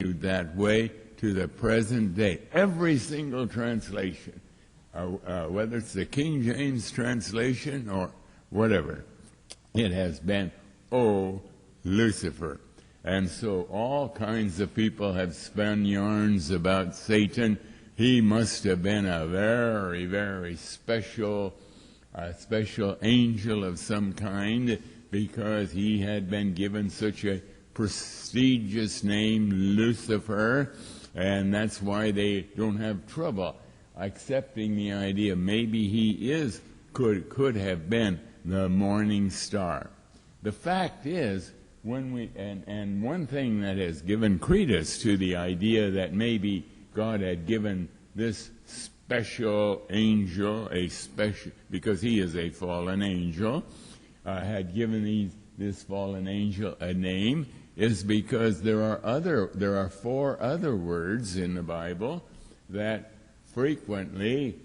that way to the present day. Every single translation, whether it's the King James translation or whatever, it has been, "Oh, Lucifer." And so all kinds of people have spun yarns about Satan. He must have been a very, very special angel of some kind, because he had been given such a prestigious name, Lucifer, and that's why they don't have trouble accepting the idea maybe he could have been the morning star. The fact is, and one thing that has given credence to the idea that maybe God had given this special angel because he is a fallen angel, had given this fallen angel a name, is because there are 4 other words in the Bible that frequently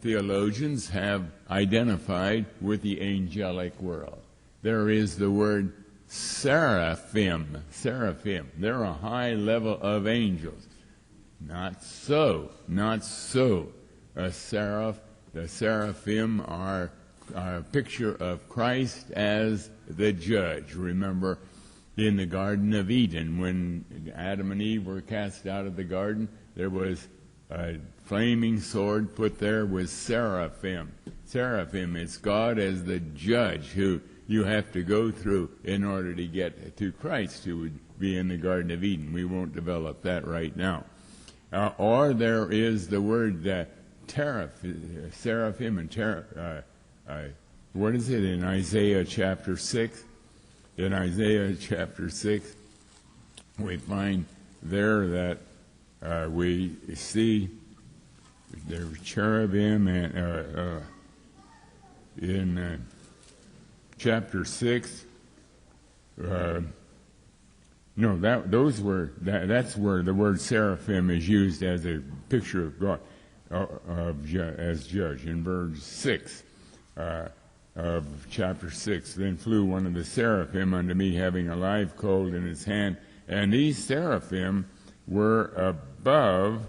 theologians have identified with the angelic world. There is the word seraphim. Seraphim. They're a high level of angels. Not so. The seraphim are a picture of Christ as the judge. Remember, in the Garden of Eden, when Adam and Eve were cast out of the garden, there was a flaming sword put there with seraphim. Seraphim is God as the judge who you have to go through in order to get to Christ, who would be in the Garden of Eden. We won't develop that right now. Or there is the word seraphim and what is it in Isaiah chapter 6? In Isaiah chapter 6, we find there that we see there were cherubim, and in chapter 6, that's where the word seraphim is used as a picture of God as judge. In verse 6 of chapter 6, "Then flew one of the seraphim unto me, having a live coal in his hand, and these seraphim were above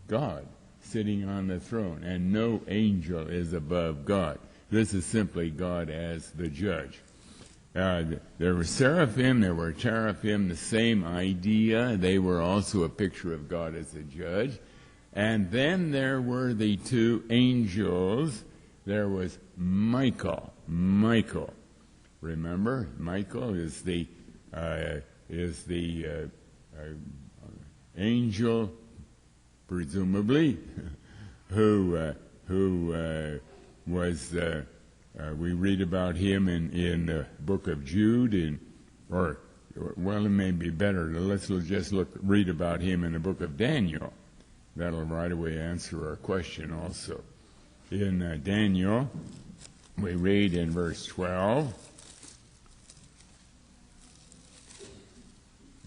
God, sitting on the throne, and no angel is above God." This is simply God as the judge. There were seraphim, there were cherubim, the same idea. They were also a picture of God as the judge. And then there were the 2 angels. There was Michael. Remember, Michael is the angel, presumably, who was. We read about him in the book of Jude, it may be better. Let's just read about him in the book of Daniel. That'll right away answer our question also. In Daniel, we read in verse 12,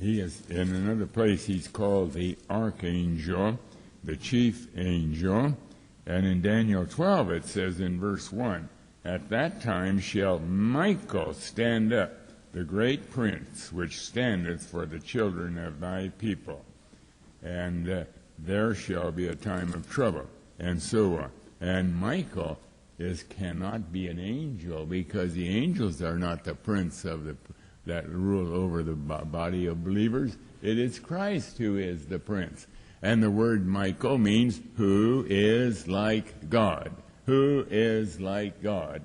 he is in another place. He's called the archangel, the chief angel, and in Daniel 12 it says in verse 1. "At that time shall Michael stand up, the great prince, which standeth for the children of thy people. And there shall be a time of trouble," and so on. And Michael cannot be an angel, because the angels are not the prince that rule over the body of believers. It is Christ who is the prince. And the word Michael means who is like God. Who is like God.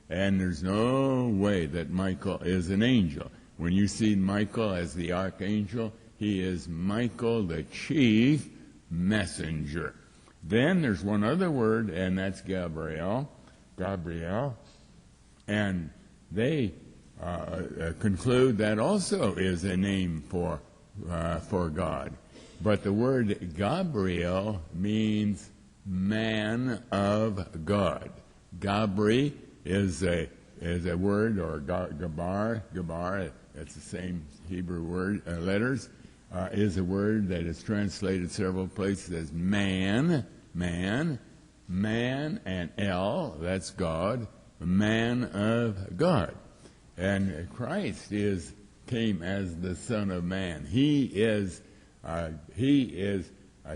And there's no way that Michael is an angel. When you see Michael as the archangel, he is Michael, the chief messenger. Then there's one other word, and that's Gabriel. And they conclude that also is a name for God. But the word Gabriel means man of God. Gabri is a word, or gabar, that's the same Hebrew word, letters, is a word that is translated several places as man, and El, that's God, man of God. And Christ is came as the Son of Man. He is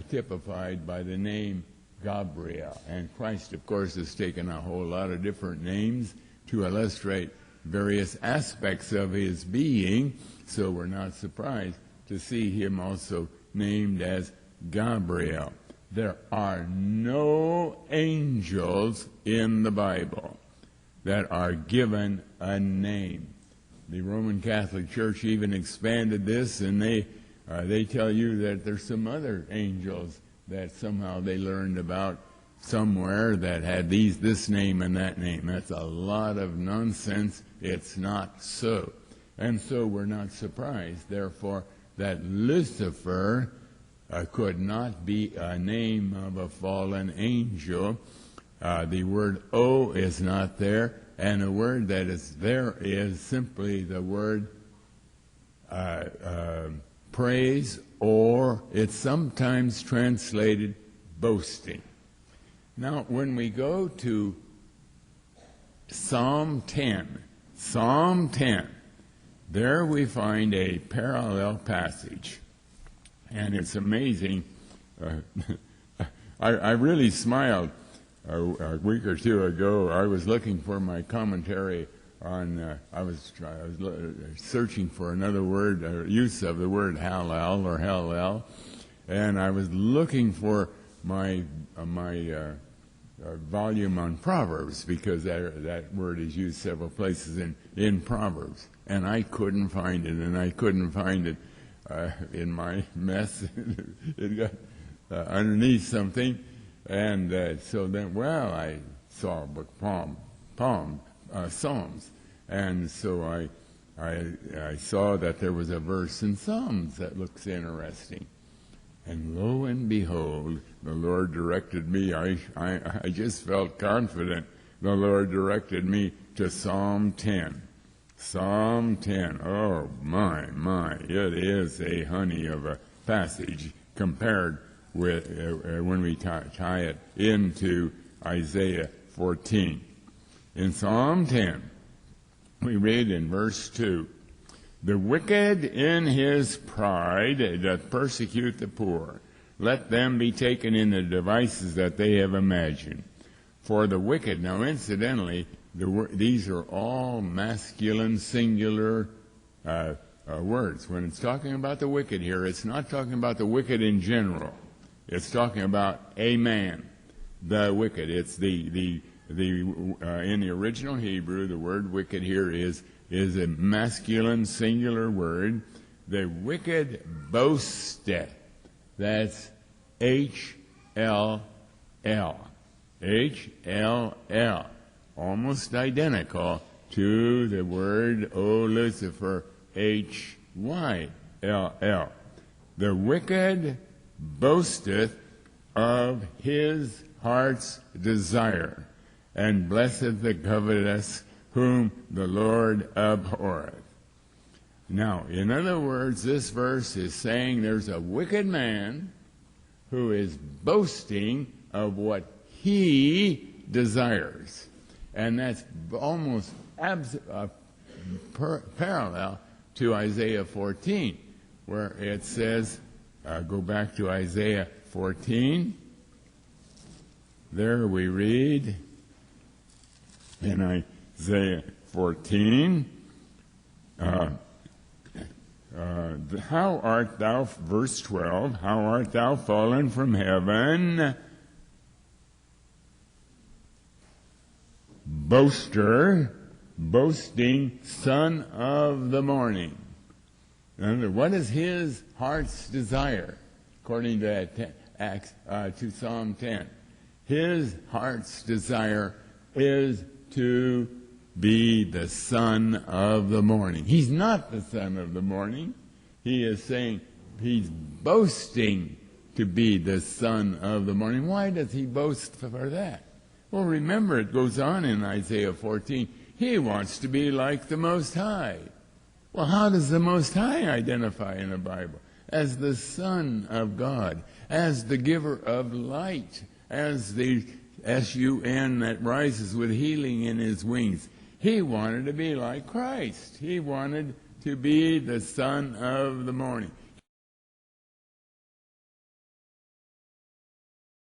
typified by the name Gabriel. And Christ, of course, has taken a whole lot of different names to illustrate various aspects of his being, so we're not surprised to see him also named as Gabriel. There are no angels in the Bible that are given a name. The Roman Catholic Church even expanded this, and they tell you that there's some other angels that somehow they learned about somewhere that had this name and that name. That's a lot of nonsense. It's not so. And so we're not surprised, therefore, that Lucifer could not be a name of a fallen angel. The word "o" is not there, and the word that is there is simply the word praise, or it's sometimes translated boasting. Now, when we go to Psalm 10, there we find a parallel passage. And it's amazing. I really smiled a week or two ago. I was looking for my commentary on, I was searching for another word, use of the word Hallel or Hallel, and I was looking for my volume on Proverbs, because that word is used several places in Proverbs, and I couldn't find it, in my mess. It got underneath something, and so then, I saw a book, Psalms, and so I saw that there was a verse in Psalms that looks interesting, and lo and behold, the Lord directed me. I just felt confident. The Lord directed me to Psalm 10. Psalm 10, oh my, it is a honey of a passage compared with when we tie it into Isaiah 14. In Psalm 10, we read in verse 2, "The wicked in his pride doth persecute the poor. Let them be taken in the devices that they have imagined. For the wicked," now incidentally, these are all masculine, singular words. When it's talking about the wicked here, it's not talking about the wicked in general. It's talking about a man, the wicked. It's in the original Hebrew, the word wicked here is a masculine, singular word. The wicked boasteth. That's H-L-L. H-L-L. Almost identical to the word, O Lucifer, H-Y-L-L. The wicked boasteth of his heart's desire, and blesseth the covetous, whom the Lord abhorreth. Now, in other words, this verse is saying there's a wicked man who is boasting of what he desires. And that's almost parallel to Isaiah 14, where it says, go back to Isaiah 14. There we read in Isaiah 14, how art thou, verse 12, how art thou fallen from heaven, boaster, boasting son of the morning. And what is his heart's desire? According to to Psalm 10. His heart's desire is to be the son of the morning. He's not the son of the morning. He is saying he's boasting to be the son of the morning. Why does he boast for that? Well, remember, it goes on in Isaiah 14. He wants to be like the Most High. Well, how does the Most High identify in the Bible? As the Son of God, as the giver of light, as the S-U-N that rises with healing in his wings. He wanted to be like Christ. He wanted to be the son of the morning.